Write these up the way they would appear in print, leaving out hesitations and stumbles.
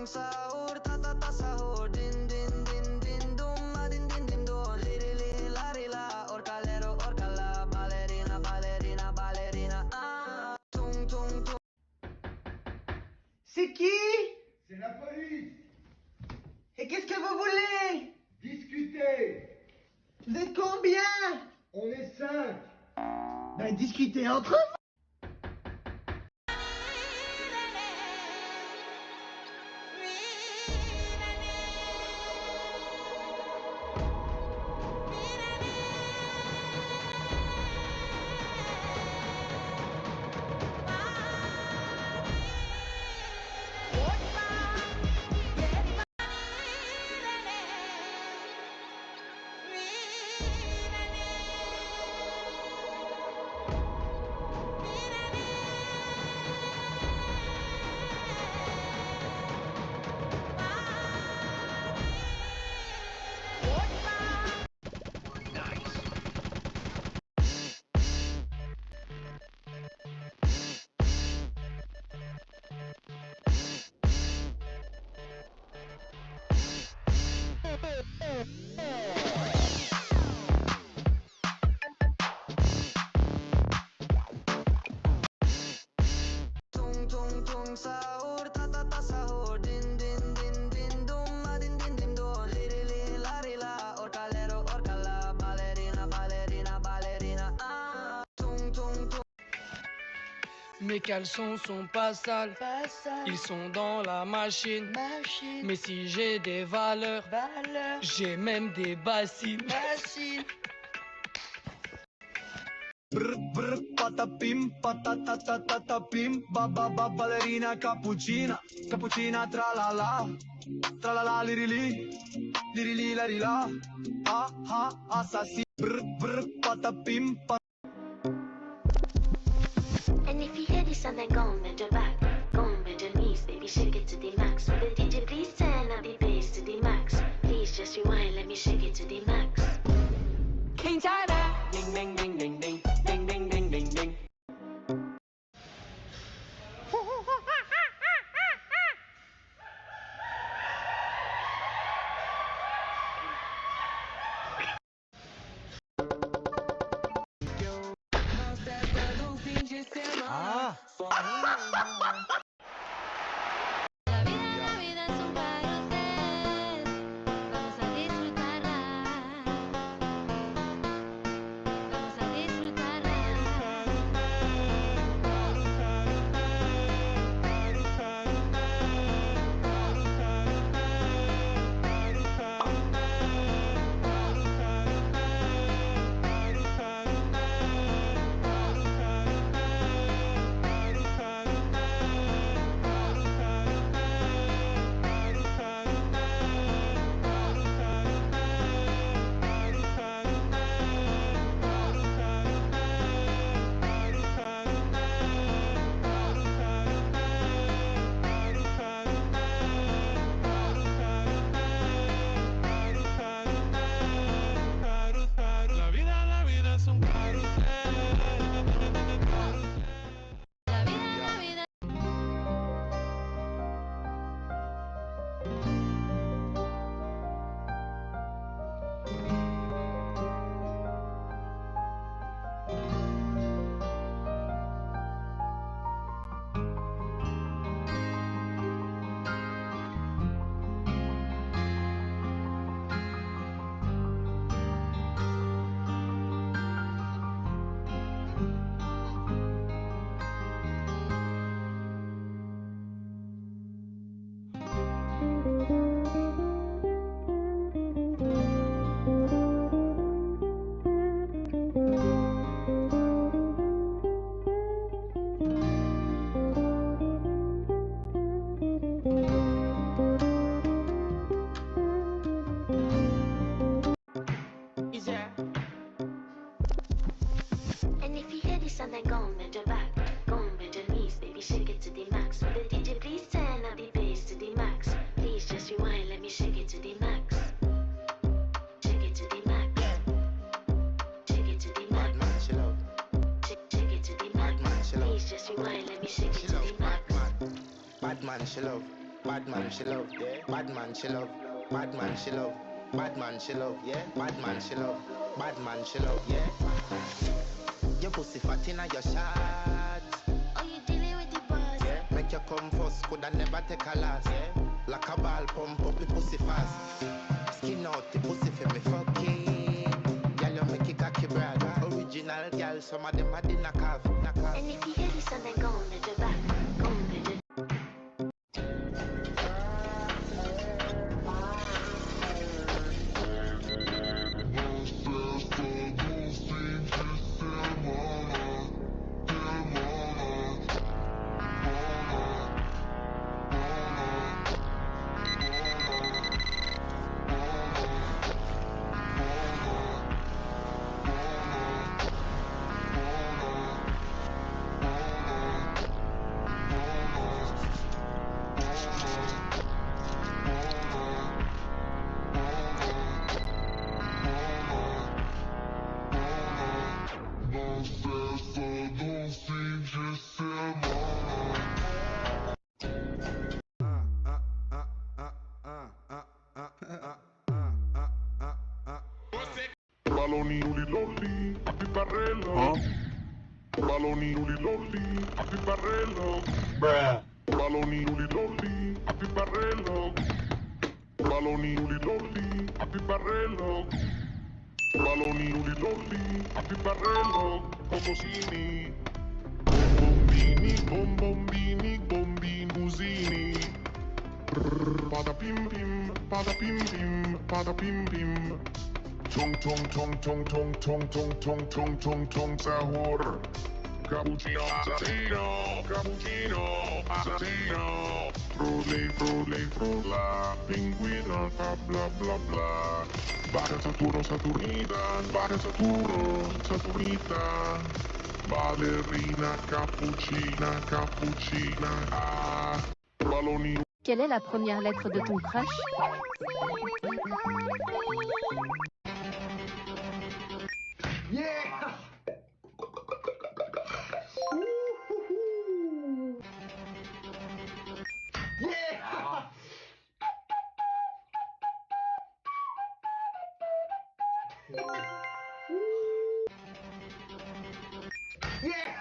sahur, ta ta ta sahur, din din din din dum, ma din din din dum, li li li la ri la, orcalero orcala, ballerina ballerina ballerina, ah, tung tung tung. C'est qui? C'est la police. Et qu'est-ce que vous voulez? Discutez. Vous êtes combien? On est 5. Ben discutez entre vous. Tung tung tung sahur, ta ta ta sahur, din din din din dum, ma din din din dum, li li li la ri la, orcalero orcala, ballerina ballerina ballerina, ah, tung tung tung. Mes caleçons sont pas sales, ils sont dans la machine. Mais si j'ai des valeurs, j'ai même des bassines. Brr brr patapim patatatatapim baba ballerina cappuccina cappuccina tra la la liri la rila ha assassin brr brr patapim And if you hear this and then go on bend your back, go on bend your knees, baby shake it to the max. With the DJ please turn up the bass to the max. Please just rewind, let me shake it to the max. King China, ding ding ding ding ding ding ding ding ding ding. ah La vida es un carrusel, vamos a disfrutarla. Vamos a disfrutarla. La vida And if you hear this and then go on bend your back, go on bend your knees, baby shake it to the max. With the DJ please turn up the bass to the max. Please just rewind, let me shake it to the max. Shake it to the max. Shake it to the max. Bad man, chill out. Shake it to the max. Bad man, chill out. Please just rewind, let me shake it to Chill the out. max. Bad man, chill out. Bad man she love, yeah. Bad man she love. Bad man she love. Bad man she love, yeah. Bad man she love. Bad man she love, yeah. Your pussy fat inna your shot. Oh, you dealing with the boss? Yeah. Make you come first, coulda never take a last. Yeah. Like a ball pump up the pussy fast. Skin out the pussy for me fucking. Girl, you make it cocky brag. Original girl, some of them are the knock off. And if you hear this and then go on the back, go on the Baloni uli lolli, a piparello. Baloni uli lolli, a piparello. Bruh. Baloni uli lolli, a piparello. Baloni uli lolli, a piparello. Baloni uli lolli, a piparello. Cocosini. Bombombini, bombinusini. Pada pim pim, pada pim pim, pada pim pim. Tung tung tung tung tung tung tung tung tung tung tung sahur. Cappuccino, assassino, cappuccino, assassino. Frulli, frulli, frulla, pinguino, bla bla bla bla. Bacia Saturno, Saturnita, bacia Saturno, Saturnita. Ballerina, cappuccina, cappuccina, ah. Balloni. Quelle est la première lettre de ton crush? Yeah! Yeah! Yeah! Yeah!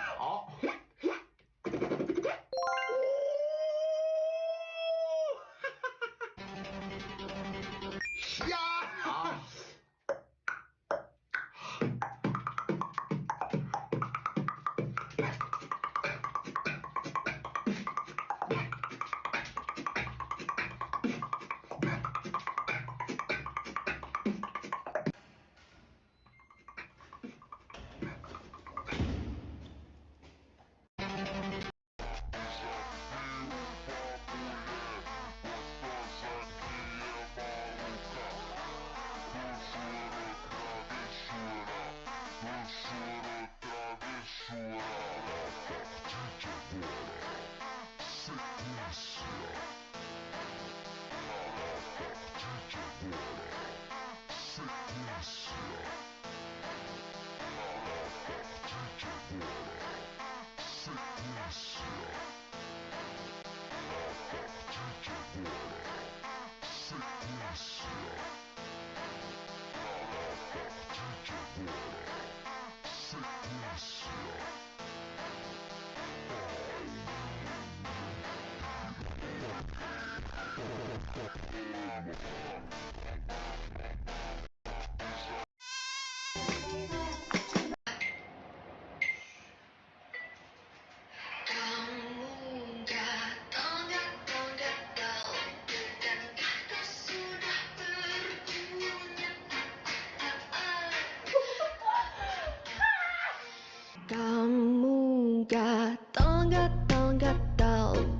Kamu gatal,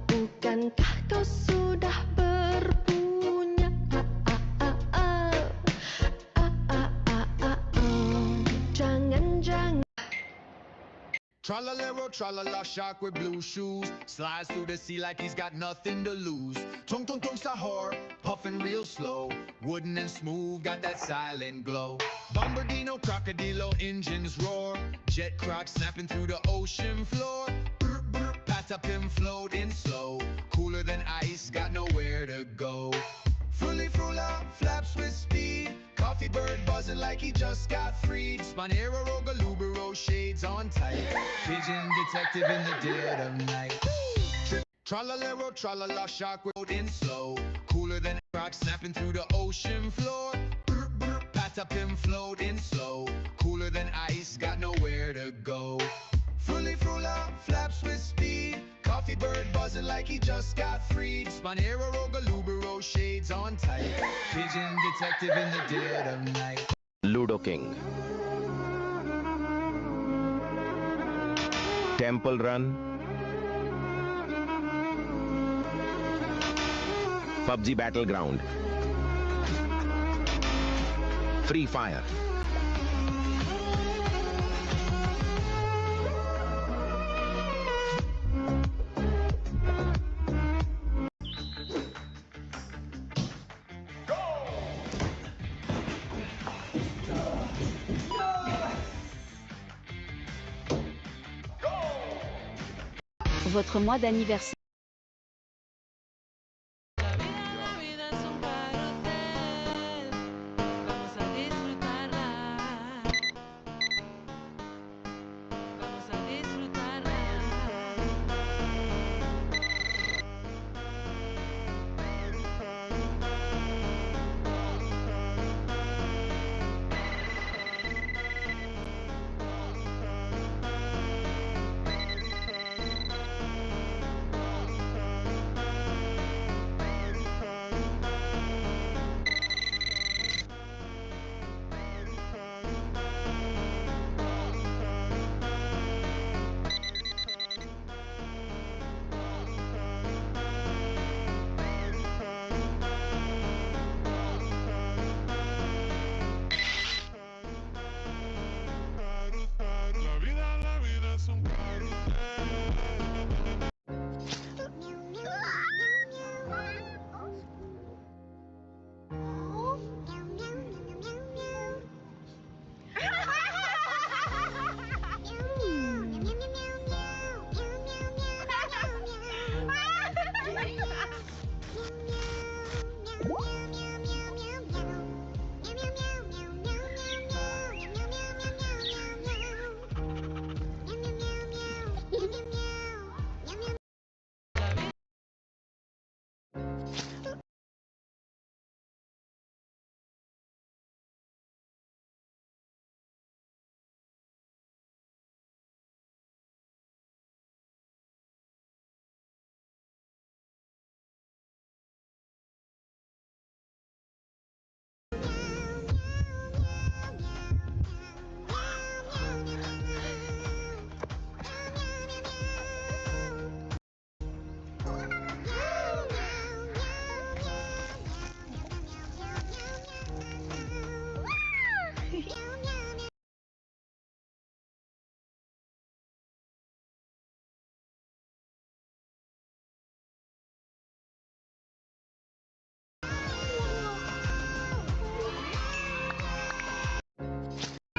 bukankah kau sudah berpunya? Jangan-jangan. Tralalero, tralala, shark with blue shoes. Slides through the sea like he's got nothing to lose. Tung tung tung sahur, puffing real slow. Wooden and smooth, got that silent glow. Bombardino, crocodilo, engines roar. Jet croc snapping through the ocean floor. Brr, brr, pat up him floating slow. Cooler than ice, got nowhere like he just got freed. Spanero, Rogalubero, shades on tight. Pigeon detective in the dead of night. Tralalero, tralala, shark rode in slow. Cooler than a rock snapping through the ocean floor. Pat up him floating slow. Cooler than ice, got nowhere to go. Fully frula, flaps with speed. Coffee bird buzzing like he just got freed. Spanero, Rogalubero, shades on tight. Pigeon detective in the dead of night. Ludo King, Temple Run, PUBG Battleground, Free Fire, Votre mois d'anniversaire.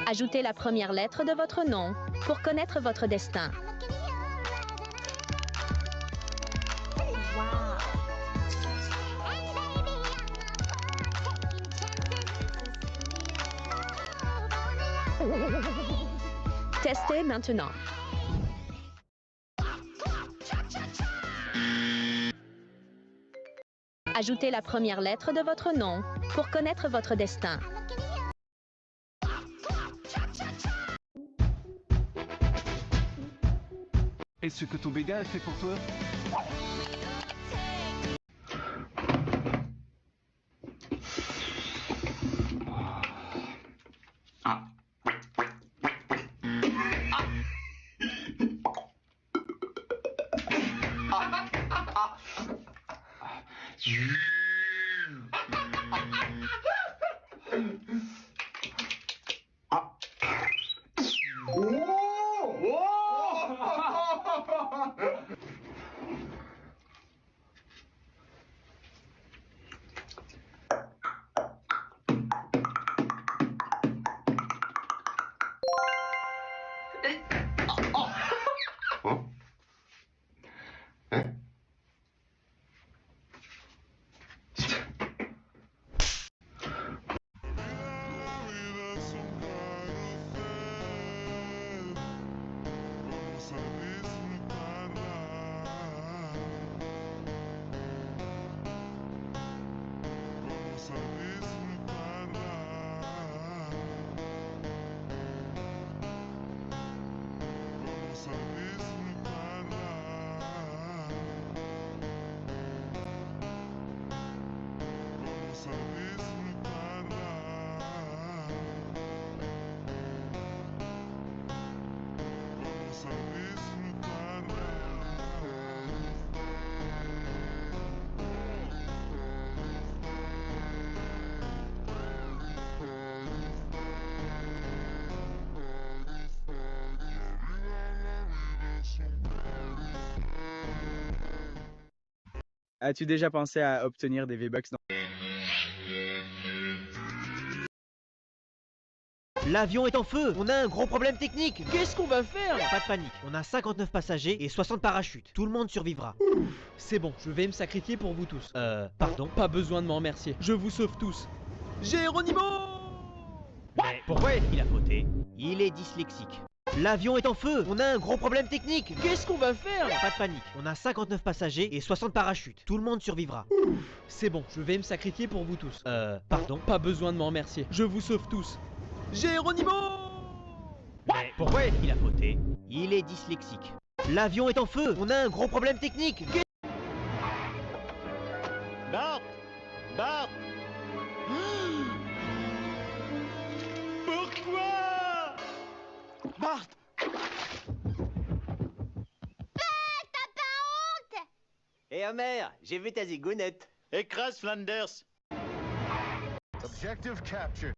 Ajoutez la première lettre de votre nom pour connaître votre destin. Testez maintenant. Ajoutez la première lettre de votre nom pour connaître votre destin. Est-ce que ton béga est fait pour toi? As-tu déjà pensé à obtenir des V-Bucks dans... L'avion est en feu. On a un gros problème technique. Qu'est-ce qu'on va faire? Pas de panique. On a 59 passagers et 60 parachutes. Tout le monde survivra. C'est bon, je vais me sacrifier pour vous tous. Pardon? Pas besoin de m'en remercier. Je vous sauve tous. Géronimo! Mais pourquoi est-ce qu'il a fauté? Il est dyslexique. L'avion est en feu. On a un gros problème technique. Qu'est-ce qu'on va faire? Pas de panique. On a 59 passagers et 60 parachutes. Tout le monde survivra. C'est bon, je vais me sacrifier pour vous tous. Pardon? Pas besoin de m'en remercier. Je vous sauve tous. Géronimo! Mais pourquoi est-ce qu'il a fauté? Il est dyslexique. L'avion est en feu. On a un gros problème technique. Bart! Bart! Pourquoi? Bart! T'as pas honte? Hé Homer, j'ai vu ta zigounette. Écrase Flanders. Objective captured.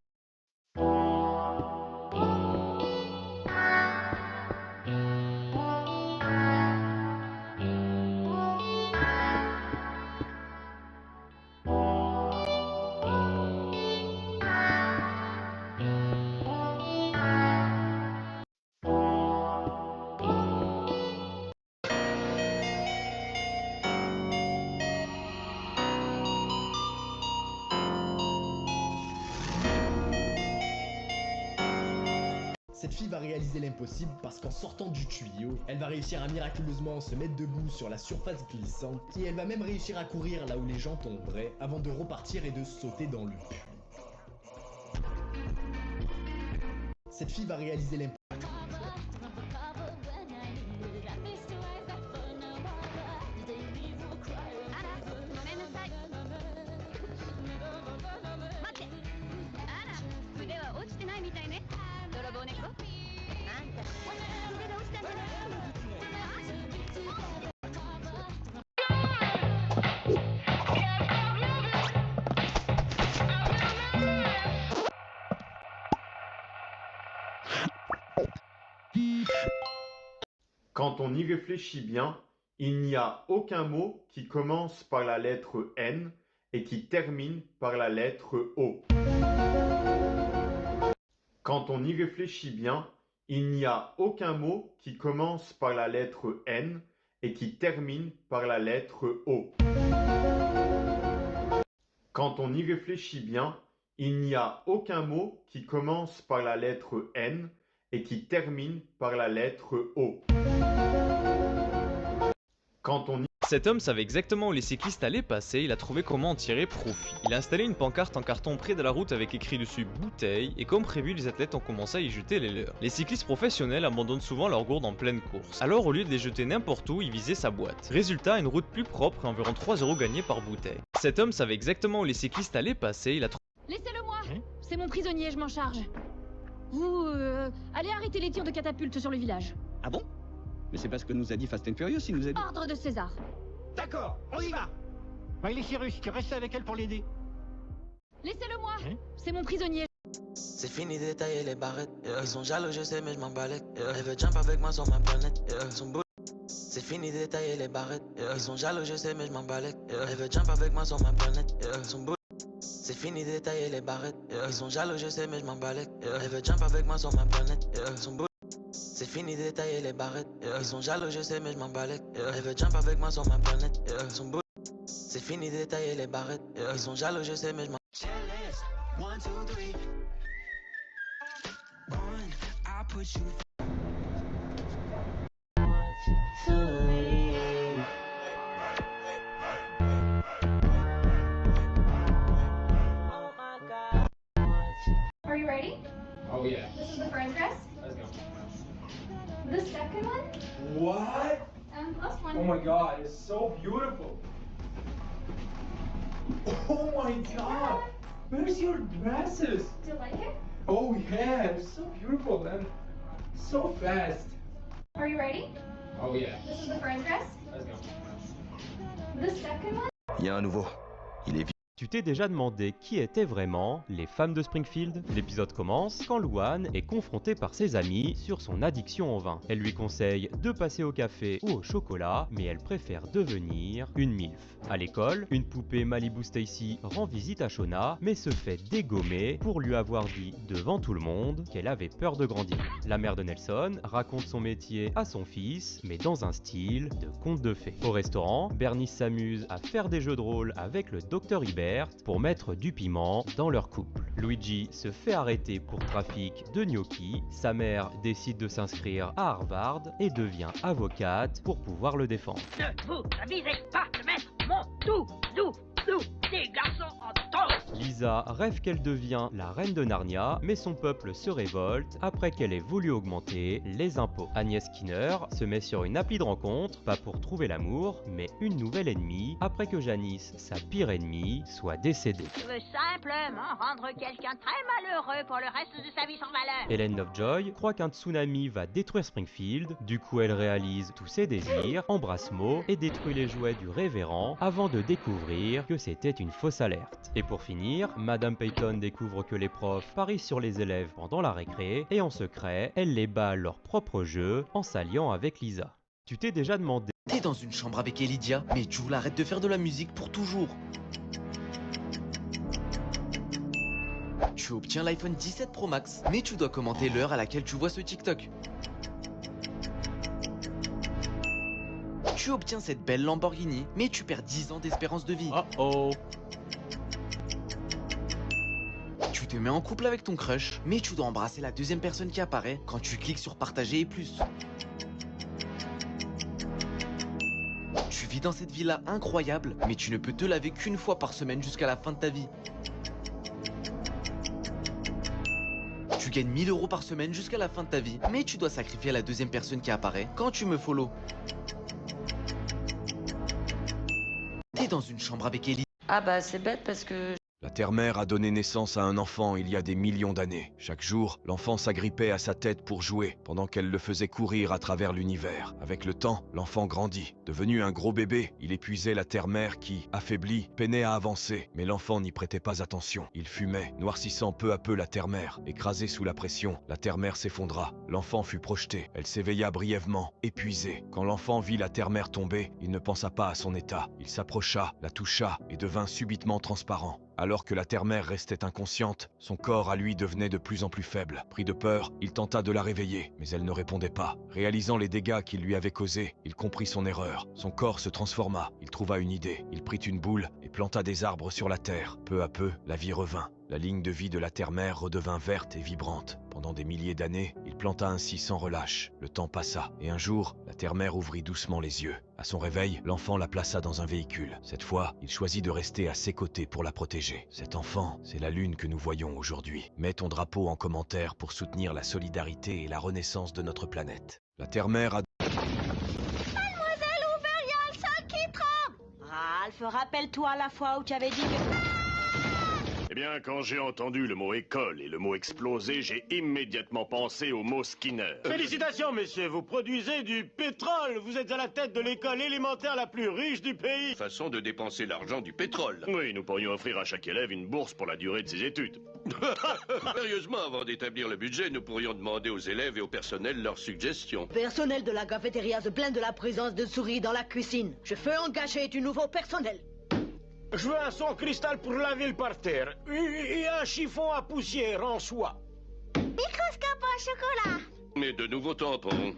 Cette fille va réaliser l'impossible parce qu'en sortant du tuyau, elle va réussir à miraculeusement se mettre debout sur la surface glissante et elle va même réussir à courir là où les gens tomberaient avant de repartir et de sauter dans le puits. Cette fille va réaliser l'impossible. Quand on y réfléchit bien, il n'y a aucun mot qui commence par la lettre N et qui termine par la lettre O. Quand on y réfléchit bien, il n'y a aucun mot qui commence par la lettre N et qui termine par la lettre O. Quand on y réfléchit bien, il n'y a aucun mot qui commence par la lettre N et qui termine par la lettre O. Quand on y... Cet homme savait exactement où les cyclistes allaient passer, il a trouvé comment en tirer profit. Il a installé une pancarte en carton près de la route avec écrit dessus « bouteille » et comme prévu, les athlètes ont commencé à y jeter les leurs. Les cyclistes professionnels abandonnent souvent leurs gourdes en pleine course. Alors au lieu de les jeter n'importe où, ils visaient sa boîte. Résultat, une route plus propre et environ 3 € gagnés par bouteille. Cet homme savait exactement où les cyclistes allaient passer, il a trouvé... Laissez-le-moi! C'est mon prisonnier, je m'en charge. Vous, allez arrêter les tirs de catapulte sur le village. Ah bon? Mais c'est parce que nous a dit Fast and Furious, il nous a dit... Ordre de César. D'accord, on y va. Miley Cyrus, tu restes avec elle pour l'aider. Laissez-le-moi! C'est mon prisonnier. C'est fini de tailler les barrettes. Ils sont jaloux, je sais, mais je m'en balèque. Elle veut jump avec moi sur ma planète. Son bout. C'est fini de tailler les barrettes. Ils sont jaloux, je sais, mais je m'en balèque. Elle veut jump avec moi sur ma planète. Son bout. C'est fini de tailler les barrettes. Ils sont jaloux, je sais, mais je m'en balèque. Elle veut jump avec moi sur ma planète. Son bout. C'est fini de tailler les barrettes. Ils sont jaloux, je sais, mais je m'en balèque. Elle veut jump avec moi sur ma planète. Son bout. C'est fini de tailler les barrettes. Ils sont jaloux, je sais, mais je m'en... Oh yeah. This is the first dress. Let's go. The second one. What? Last one. Oh my god, it's so beautiful. Oh my god. Where's your dresses? Do you like it? Oh yeah, it's so beautiful, man. So fast. Are you ready? Oh yeah. This is the first dress. Let's go. The second one. Il y a un nouveau. Il est vite. Tu t'es déjà demandé qui étaient vraiment les femmes de Springfield? L'épisode commence quand Luan est confrontée par ses amis sur son addiction au vin. Elle lui conseille de passer au café ou au chocolat, mais elle préfère devenir une MILF. À l'école, une poupée Malibu Stacy rend visite à Shona, mais se fait dégommer pour lui avoir dit devant tout le monde qu'elle avait peur de grandir. La mère de Nelson raconte son métier à son fils, mais dans un style de conte de fées. Au restaurant, Bernice s'amuse à faire des jeux de rôle avec le Dr Hibbert pour mettre du piment dans leur couple. Luigi se fait arrêter pour trafic de gnocchi, sa mère décide de s'inscrire à Harvard et devient avocate pour pouvoir le défendre. Ne vous avisez pas de mettre mon des garçons en taule. Lisa rêve qu'elle devient la reine de Narnia, mais son peuple se révolte après qu'elle ait voulu augmenter les impôts. Agnès Skinner se met sur une appli de rencontre, pas pour trouver l'amour, mais une nouvelle ennemie, après que Janice, sa pire ennemie, soit décédée. Je veux simplement rendre quelqu'un très malheureux pour le reste de sa vie sans valeur. Hélène Lovejoy croit qu'un tsunami va détruire Springfield, du coup elle réalise tous ses désirs, embrasse Mo et détruit les jouets du révérend avant de découvrir que c'était une fausse alerte. Et pour finir, Madame Peyton découvre que les profs parient sur les élèves pendant la récré et en secret, elle les bat à leur propre jeu en s'alliant avec Lisa. Tu t'es déjà demandé... T'es dans une chambre avec Elidia, mais Jules arrête de faire de la musique pour toujours. Tu obtiens l'iPhone 17 Pro Max, mais tu dois commenter l'heure à laquelle tu vois ce TikTok. Tu obtiens cette belle Lamborghini, mais tu perds 10 ans d'espérance de vie. Oh. Tu te mets en couple avec ton crush, mais tu dois embrasser la deuxième personne qui apparaît quand tu cliques sur partager et plus. Tu vis dans cette villa incroyable, mais tu ne peux te laver qu'une fois par semaine jusqu'à la fin de ta vie. Tu gagnes 1000 € par semaine jusqu'à la fin de ta vie, mais tu dois sacrifier la deuxième personne qui apparaît quand tu me follow. T'es dans une chambre avec Ellie. Ah bah c'est bête parce que... La Terre-Mère a donné naissance à un enfant il y a des millions d'années. Chaque jour, l'enfant s'agrippait à sa tête pour jouer, pendant qu'elle le faisait courir à travers l'univers. Avec le temps, l'enfant grandit. Devenu un gros bébé, il épuisait la Terre-Mère qui, affaiblie, peinait à avancer. Mais l'enfant n'y prêtait pas attention. Il fumait, noircissant peu à peu la Terre-Mère. Écrasée sous la pression, la Terre-Mère s'effondra. L'enfant fut projeté. Elle s'éveilla brièvement, épuisée. Quand l'enfant vit la Terre-Mère tomber, il ne pensa pas à son état. Il s'approcha, la toucha et devint subitement transparent. Alors que la Terre-Mère restait inconsciente, son corps à lui devenait de plus en plus faible. Pris de peur, il tenta de la réveiller, mais elle ne répondait pas. Réalisant les dégâts qu'il lui avait causés, il comprit son erreur. Son corps se transforma, il trouva une idée. Il prit une boule et planta des arbres sur la terre. Peu à peu, la vie revint. La ligne de vie de la Terre-Mère redevint verte et vibrante. Pendant des milliers d'années, il planta ainsi sans relâche. Le temps passa, et un jour, la Terre-Mère ouvrit doucement les yeux. À son réveil, l'enfant la plaça dans un véhicule. Cette fois, il choisit de rester à ses côtés pour la protéger. Cet enfant, c'est la Lune que nous voyons aujourd'hui. Mets ton drapeau en commentaire pour soutenir la solidarité et la renaissance de notre planète. La Terre-Mère a... Mademoiselle Hoover, y a le sol qui tremble. Ralph, rappelle-toi la fois où tu avais dit que... Eh bien, quand j'ai entendu le mot école et le mot exploser, j'ai immédiatement pensé au mot Skinner. Félicitations, messieurs, vous produisez du pétrole. Vous êtes à la tête de l'école élémentaire la plus riche du pays. Façon de dépenser l'argent du pétrole. Oui, nous pourrions offrir à chaque élève une bourse pour la durée de ses études. Sérieusement, avant d'établir le budget, nous pourrions demander aux élèves et au personnel leurs suggestions. Personnel de la cafétéria se plaint de la présence de souris dans la cuisine. Je fais engager du nouveau personnel. Je veux un son cristal pour laver le parterre et un chiffon à poussière en soie. Microscope en chocolat. Mais de nouveaux tampons.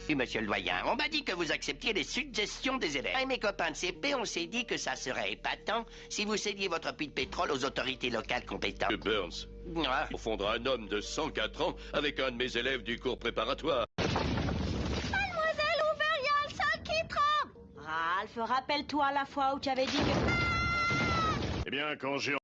Oui, monsieur le doyen, on m'a dit que vous acceptiez les suggestions des élèves. Et mes copains de CP, on s'est dit que ça serait épatant si vous cédiez votre puits de pétrole aux autorités locales compétentes. Burns, on fondera un homme de 104 ans avec un de mes élèves du cours préparatoire. Ralph, rappelle-toi la fois où tu avais dit que... Eh bien, quand j'ai...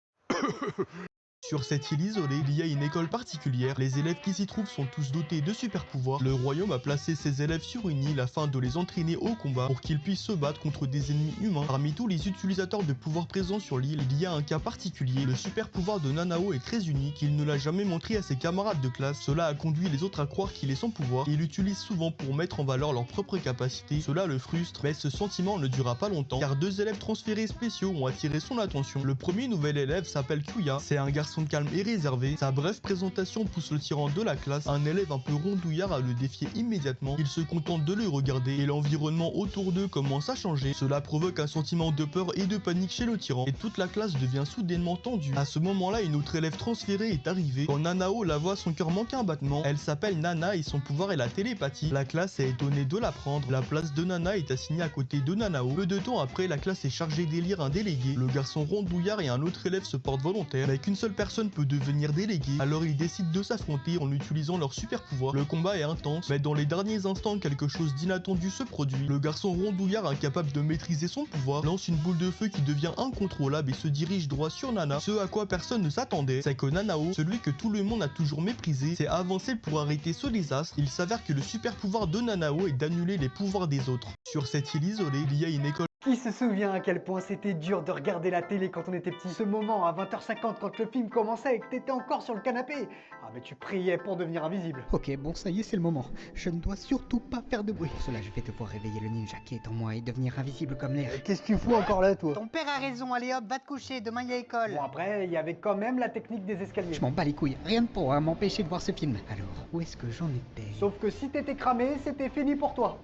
Sur cette île isolée, il y a une école particulière. Les élèves qui s'y trouvent sont tous dotés de super pouvoirs. Le royaume a placé ses élèves sur une île afin de les entraîner au combat pour qu'ils puissent se battre contre des ennemis humains. Parmi tous les utilisateurs de pouvoirs présents sur l'île, il y a un cas particulier. Le super pouvoir de Nanao est très unique. Il ne l'a jamais montré à ses camarades de classe. Cela a conduit les autres à croire qu'il est sans pouvoir et il l'utilise souvent pour mettre en valeur leurs propres capacités. Cela le frustre, mais ce sentiment ne durera pas longtemps car deux élèves transférés spéciaux ont attiré son attention. Le premier nouvel élève s'appelle Kyuya. C'est un garçon calme et réservé. Sa brève présentation pousse le tyran de la classe, un élève un peu rondouillard, à le défier immédiatement. Il se contente de le regarder et l'environnement autour d'eux commence à changer. Cela provoque un sentiment de peur et de panique chez le tyran et toute la classe devient soudainement tendue. À ce moment-là, une autre élève transférée est arrivée. Quand Nanao la voit, son cœur manque un battement. Elle s'appelle Nana et son pouvoir est la télépathie. La classe est étonnée de l'apprendre. La place de Nana est assignée à côté de Nanao. Peu de temps après, la classe est chargée d'élire un délégué. Le garçon rondouillard et un autre élève se portent volontaires, mais qu'une seule personne peut devenir délégué. Alors ils décident de s'affronter en utilisant leur super pouvoir. Le combat est intense, mais dans les derniers instants, quelque chose d'inattendu se produit. Le garçon rondouillard, incapable de maîtriser son pouvoir, lance une boule de feu qui devient incontrôlable et se dirige droit sur Nana. Ce à quoi personne ne s'attendait, c'est que Nanao, celui que tout le monde a toujours méprisé, s'est avancé pour arrêter ce désastre. Il s'avère que le super pouvoir de Nanao est d'annuler les pouvoirs des autres. Sur cette île isolée, il y a une école. Qui se souvient à quel point c'était dur de regarder la télé quand on était petit? Ce moment à 20h50 quand le film commençait et que t'étais encore sur le canapé. Ah mais tu priais pour devenir invisible. Ok, bon ça y est, c'est le moment. Je ne dois surtout pas faire de bruit. Pour cela, je vais devoir réveiller le ninja qui est en moi et devenir invisible comme l'air. Qu'est-ce que tu fous encore là, toi? Ton père a raison, allez hop, va te coucher, demain il y a école. Bon après, il y avait quand même la technique des escaliers. Je m'en bats les couilles, rien de pour m'empêcher de voir ce film. Alors, où est-ce que j'en étais? Sauf que si t'étais cramé, c'était fini pour toi.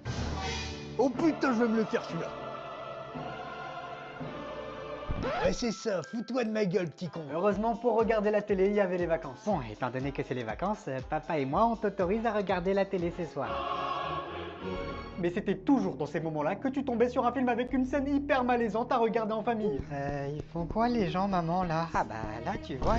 Oh putain, je vais me le faire celui-là. Ouais, c'est ça, fous-toi de ma gueule, petit con. Heureusement, pour regarder la télé, il y avait les vacances. Bon, étant donné que c'est les vacances, papa et moi, on t'autorise à regarder la télé ce soir. Mais c'était toujours dans ces moments-là que tu tombais sur un film avec une scène hyper malaisante à regarder en famille. Ils font quoi les gens, maman, là? Ah bah là, tu vois,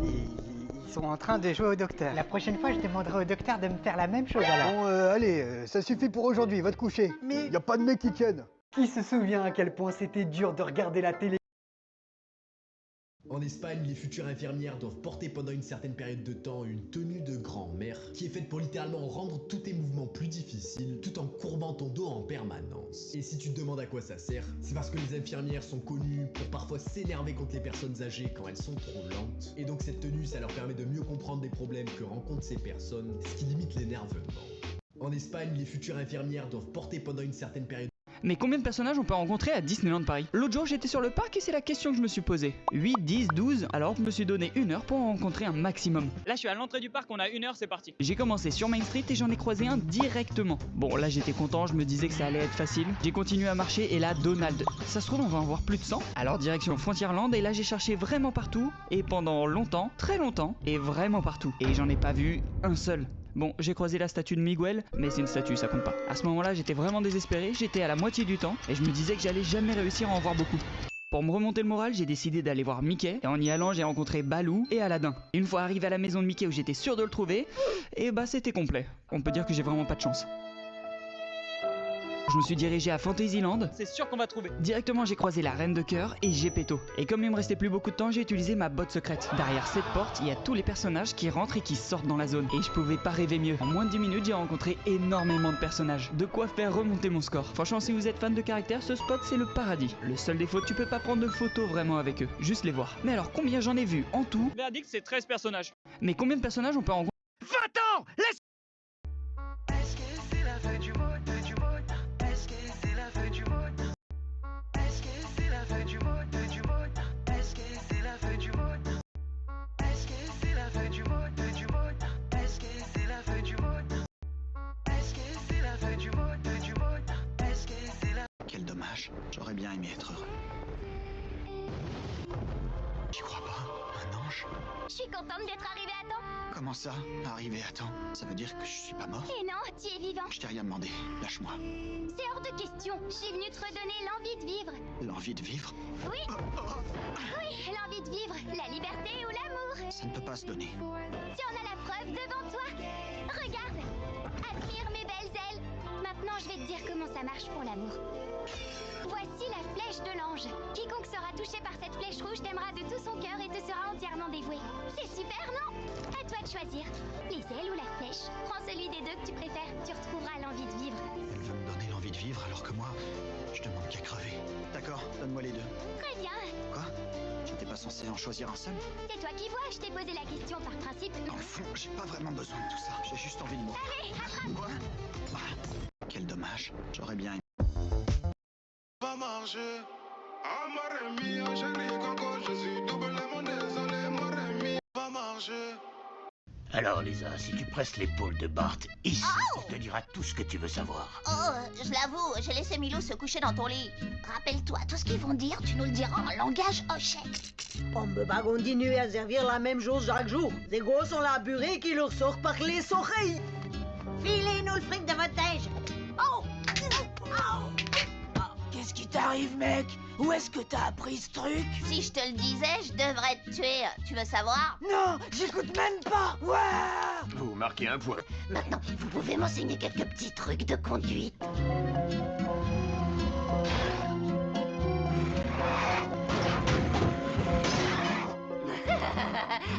ils sont en train de jouer au docteur. La prochaine fois, je demanderai au docteur de me faire la même chose alors. Bon, allez, ça suffit pour aujourd'hui, va te coucher. Mais y a pas de mec qui tienne. Qui se souvient à quel point c'était dur de regarder la télé? En Espagne, les futures infirmières doivent porter pendant une certaine période de temps une tenue de grand-mère qui est faite pour littéralement rendre tous tes mouvements plus difficiles tout en courbant ton dos en permanence. Et si tu te demandes à quoi ça sert, c'est parce que les infirmières sont connues pour parfois s'énerver contre les personnes âgées quand elles sont trop lentes. Et donc cette tenue, ça leur permet de mieux comprendre les problèmes que rencontrent ces personnes, ce qui limite l'énervement. En Espagne, les futures infirmières doivent porter pendant une certaine période. Mais combien de personnages on peut rencontrer à Disneyland Paris? L'autre jour j'étais sur le parc et c'est la question que je me suis posée. 8, 10, 12, alors je me suis donné 1 heure pour en rencontrer un maximum. Là je suis à l'entrée du parc, on a 1 heure, c'est parti. J'ai commencé sur Main Street et j'en ai croisé un directement. Bon là j'étais content, je me disais que ça allait être facile. J'ai continué à marcher et là Donald. Ça se trouve on va en voir plus de 100. Alors direction Frontierland et là j'ai cherché vraiment partout. Et pendant longtemps, très longtemps, et vraiment partout. Et j'en ai pas vu un seul. Bon, j'ai croisé la statue de Miguel, mais c'est une statue, ça compte pas. À ce moment-là, j'étais vraiment désespéré, j'étais à la moitié du temps, et je me disais que j'allais jamais réussir à en voir beaucoup. Pour me remonter le moral, j'ai décidé d'aller voir Mickey, et en y allant, j'ai rencontré Baloo et Aladdin. Une fois arrivé à la maison de Mickey où j'étais sûr de le trouver, et bah c'était complet. On peut dire que j'ai vraiment pas de chance. Je me suis dirigé à Fantasyland, c'est sûr qu'on va trouver. Directement j'ai croisé la Reine de Cœur et Gepetto. Et comme il me restait plus beaucoup de temps, j'ai utilisé ma botte secrète. Derrière cette porte, il y a tous les personnages qui rentrent et qui sortent dans la zone. Et je pouvais pas rêver mieux. En moins de 10 minutes, j'ai rencontré énormément de personnages. De quoi faire remonter mon score. Franchement, si vous êtes fan de caractères, ce spot c'est le paradis. Le seul défaut, tu peux pas prendre de photos vraiment avec eux, juste les voir. Mais alors combien j'en ai vu en tout? Verdict, c'est 13 personnages. Mais combien de personnages on peut rencontrer? 20 ans. Laisse. Est-ce que c'est la fin du monde, Est-ce que c'est la fin du monde? Est-ce que c'est la fin du monde, Est-ce que c'est la fin du monde? Est-ce que c'est la fin du monde, Est-ce que c'est la fin du monde? Est-ce que c'est la fin du monde, Est-ce que c'est la... Quel dommage, j'aurais bien aimé être heureux. J'y crois pas, un ange? Je suis contente d'être arrivée à temps. Comment ça, arrivé à temps? Ça veut dire que je suis pas mort? Et non, tu es vivant. Je t'ai rien demandé, lâche-moi. C'est hors de question. Je suis venue te redonner l'envie de vivre. L'envie de vivre? Oui. Oui, l'envie de vivre. La liberté ou l'amour. Ça ne peut pas se donner. Tu en as la preuve devant toi. Regarde. Admire mes belles ailes. Maintenant, je vais te dire comment ça marche pour l'amour. Voici la flèche de l'ange. Quiconque sera touché par cette flèche rouge t'aimera de tout son cœur et te sera entièrement dévoué. C'est super, non? À toi de choisir. Les ailes ou la flèche. Prends celui des deux que tu préfères. Tu retrouveras l'envie de vivre. Elle veut me donner l'envie de vivre alors que moi, je demande qu'à crever. D'accord, donne-moi les deux. Très bien. Quoi? J'étais pas censé en choisir un seul? C'est toi qui vois, je t'ai posé la question par principe. Dans le fond, j'ai pas vraiment besoin de tout ça. J'ai juste envie de moi. Allez, attrape. Quoi? Ah, quel dommage. J'aurais bien aimé. Va marcher. Ah, Maremi, ah, chérie, Coco, je suis doublement désolé, Maremi. Va marcher. Alors, Lisa, si tu presses l'épaule de Bart ici, il te dira tout ce que tu veux savoir. Oh, je l'avoue, j'ai laissé Milou se coucher dans ton lit. Rappelle-toi, tout ce qu'ils vont dire, tu nous le diras en langage hochet. On ne peut pas continuer à servir la même chose chaque jour. Ces gosses ont la purée qui leur sort par les oreilles. Filez-nous le fric de votre neige. Oh! Qu'est-ce qui t'arrive, mec? Où est-ce que t'as appris ce truc? Si je te le disais, je devrais te tuer. Tu veux savoir? Non, j'écoute même pas. Ouais. Vous marquez un point. Maintenant, vous pouvez m'enseigner quelques petits trucs de conduite.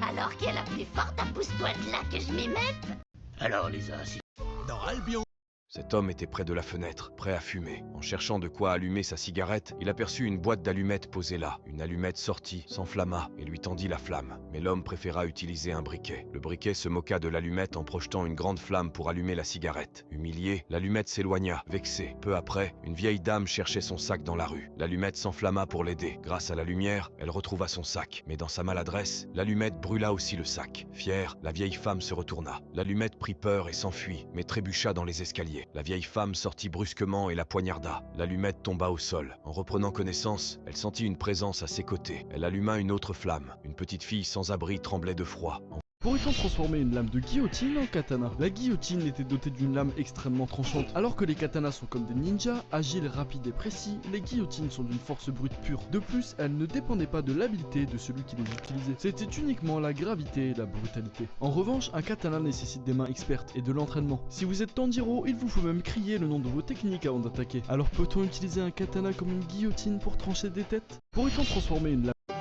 Alors qui est la plus forte? Pousse-toi de là que je m'y mette. Alors, Lisa, si... Dans Albion. Cet homme était près de la fenêtre, prêt à fumer. En cherchant de quoi allumer sa cigarette, il aperçut une boîte d'allumettes posée là. Une allumette sortit, s'enflamma et lui tendit la flamme. Mais l'homme préféra utiliser un briquet. Le briquet se moqua de l'allumette en projetant une grande flamme pour allumer la cigarette. Humilié, l'allumette s'éloigna, vexée. Peu après, une vieille dame cherchait son sac dans la rue. L'allumette s'enflamma pour l'aider. Grâce à la lumière, elle retrouva son sac. Mais dans sa maladresse, l'allumette brûla aussi le sac. Fière, la vieille femme se retourna. L'allumette prit peur et s'enfuit, mais trébucha dans les escaliers. La vieille femme sortit brusquement et la poignarda. L'allumette tomba au sol. En reprenant connaissance, elle sentit une présence à ses côtés. Elle alluma une autre flamme. Une petite fille sans abri tremblait de froid. Pourrait-on transformer une lame de guillotine en katana? La guillotine était dotée d'une lame extrêmement tranchante. Alors que les katanas sont comme des ninjas, agiles, rapides et précis, les guillotines sont d'une force brute pure. De plus, elles ne dépendaient pas de l'habileté de celui qui les utilisait. C'était uniquement la gravité et la brutalité. En revanche, un katana nécessite des mains expertes et de l'entraînement. Si vous êtes Tanjiro, il vous faut même crier le nom de vos techniques avant d'attaquer. Alors peut-on utiliser un katana comme une guillotine pour trancher des têtes? Pourrait-on transformer une lame...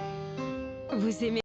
Vous aimez...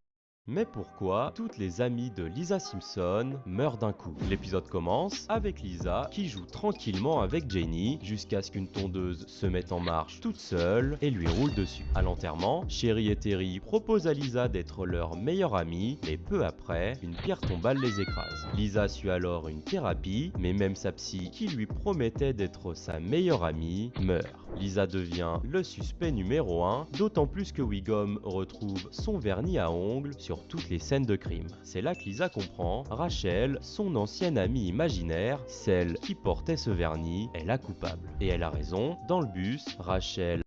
Mais pourquoi toutes les amies de Lisa Simpson meurent d'un coup? L'épisode commence avec Lisa qui joue tranquillement avec Jenny jusqu'à ce qu'une tondeuse se mette en marche toute seule et lui roule dessus. À l'enterrement, Sherry et Terry proposent à Lisa d'être leur meilleure amie, mais peu après, une pierre tombale les écrase. Lisa suit alors une thérapie, mais même sa psy qui lui promettait d'être sa meilleure amie meurt. Lisa devient le suspect numéro 1, d'autant plus que Wiggum retrouve son vernis à ongles sur toutes les scènes de crime. C'est là que Lisa comprend, Rachel, son ancienne amie imaginaire, celle qui portait ce vernis, est la coupable. Et elle a raison, dans le bus, Rachel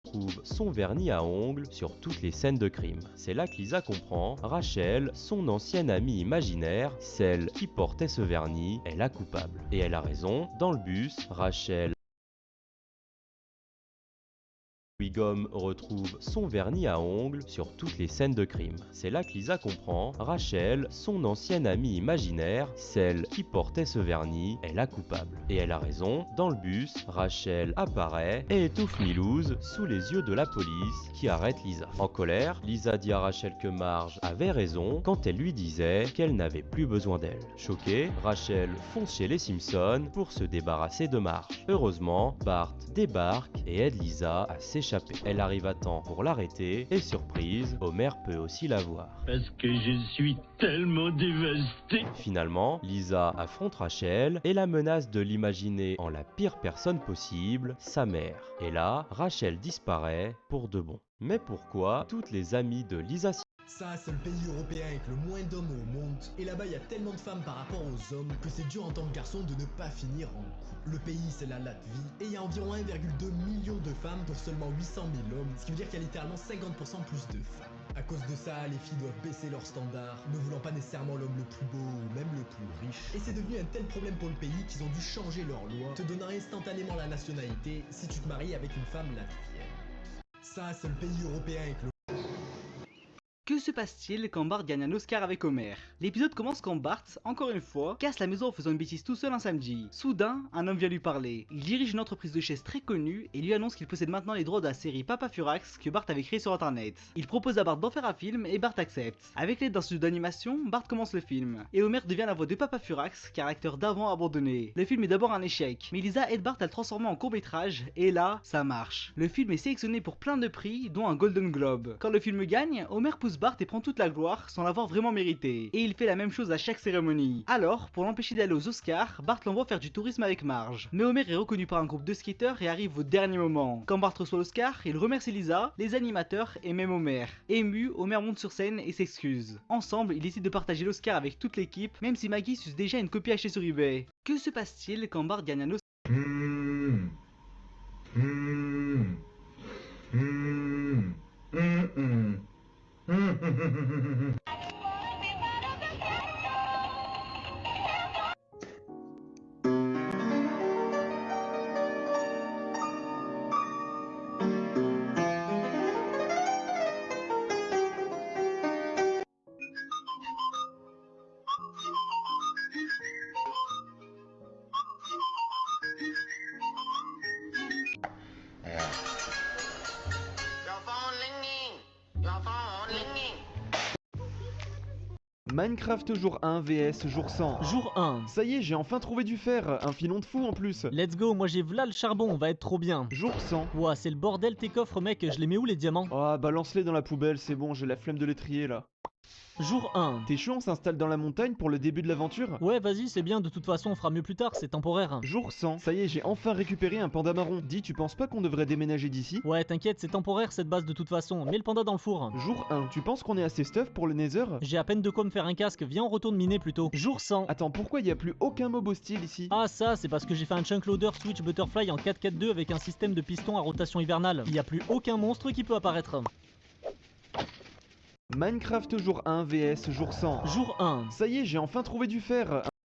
trouve son vernis à ongles sur toutes les scènes de crime. C'est là que Lisa comprend, Rachel, son ancienne amie imaginaire, celle qui portait ce vernis, est la coupable. Et elle a raison, dans le bus, Rachel Wiggum retrouve son vernis à ongles sur toutes les scènes de crime. C'est là que Lisa comprend, Rachel, son ancienne amie imaginaire, celle qui portait ce vernis, est la coupable. Et elle a raison, dans le bus, Rachel apparaît et étouffe Milouz sous les yeux de la police qui arrête Lisa. En colère, Lisa dit à Rachel que Marge avait raison quand elle lui disait qu'elle n'avait plus besoin d'elle. Choquée, Rachel fonce chez les Simpsons pour se débarrasser de Marge. Heureusement, Bart débarque et aide Lisa à s'échapper. Elle arrive à temps pour l'arrêter et surprise, Homer peut aussi la voir. Parce que je suis tellement dévasté. Finalement, Lisa affronte Rachel et la menace de l'imaginer en la pire personne possible, sa mère. Et là, Rachel disparaît pour de bon. Mais pourquoi toutes les amies de Lisa Ça, c'est le pays européen avec le moins d'hommes au monde. Et là-bas, il y a tellement de femmes par rapport aux hommes que c'est dur en tant que garçon de ne pas finir en couple. Le pays, c'est la Latvie. Et il y a environ 1,2 million de femmes pour seulement 800 000 hommes. Ce qui veut dire qu'il y a littéralement 50% plus de femmes. À cause de ça, les filles doivent baisser leurs standards, ne voulant pas nécessairement l'homme le plus beau ou même le plus riche. Et c'est devenu un tel problème pour le pays qu'ils ont dû changer leurs lois, te donnant instantanément la nationalité si tu te maries avec une femme latvienne. Ça, c'est le pays européen avec le... Que se passe-t-il quand Bart gagne un Oscar avec Homer? L'épisode commence quand Bart, encore une fois, casse la maison en faisant une bêtise tout seul un samedi. Soudain, un homme vient lui parler. Il dirige une entreprise de chaises très connue et lui annonce qu'il possède maintenant les droits de la série Papa Furax que Bart avait créée sur internet. Il propose à Bart d'en faire un film et Bart accepte. Avec l'aide d'un studio d'animation, Bart commence le film. Et Homer devient la voix de Papa Furax car l'acteur d'avant a abandonné. Le film est d'abord un échec, mais Lisa aide Bart à le transformer en court-métrage et là, ça marche. Le film est sélectionné pour plein de prix, dont un Golden Globe. Quand le film gagne, Homer pousse Bart et prend toute la gloire sans l'avoir vraiment mérité. Et il fait la même chose à chaque cérémonie. Alors, pour l'empêcher d'aller aux Oscars, Bart l'envoie faire du tourisme avec Marge. Mais Homer est reconnu par un groupe de skateurs et arrive au dernier moment. Quand Bart reçoit l'Oscar, il remercie Lisa, les animateurs et même Homer. Ému, Homer monte sur scène et s'excuse. Ensemble, ils décident de partager l'Oscar avec toute l'équipe, même si Maggie suce déjà une copie achetée sur eBay. Que se passe-t-il quand Bart gagne un Oscar? Minecraft jour 1 vs jour 100. Jour 1. Ça y est, j'ai enfin trouvé du fer, un filon de fou en plus. Let's go, moi j'ai v'là le charbon, on va être trop bien. Jour 100. Ouah, c'est le bordel tes coffres mec, je les mets où les diamants? Oh, balance-les dans la poubelle, c'est bon, j'ai la flemme de les trier là. Jour 1. T'es chaud, on s'installe dans la montagne pour le début de l'aventure? Ouais, vas-y, c'est bien, de toute façon on fera mieux plus tard, c'est temporaire. Jour 100. Ça y est, j'ai enfin récupéré un panda marron. Dis, tu penses pas qu'on devrait déménager d'ici? Ouais, t'inquiète, c'est temporaire cette base de toute façon, mets le panda dans le four. Jour 1. Tu penses qu'on est assez stuff pour le Nether? J'ai à peine de quoi me faire un casque, viens on retourne miner plutôt. Jour 100. Attends, pourquoi y a plus aucun mob hostile ici? Ah ça, c'est parce que j'ai fait un chunk loader Switch Butterfly en 4-4-2 avec un système de piston à rotation hivernale. Il y a plus aucun monstre qui peut apparaître. Minecraft jour 1 vs jour 100. Jour 1. Ça y est, j'ai enfin trouvé du fer,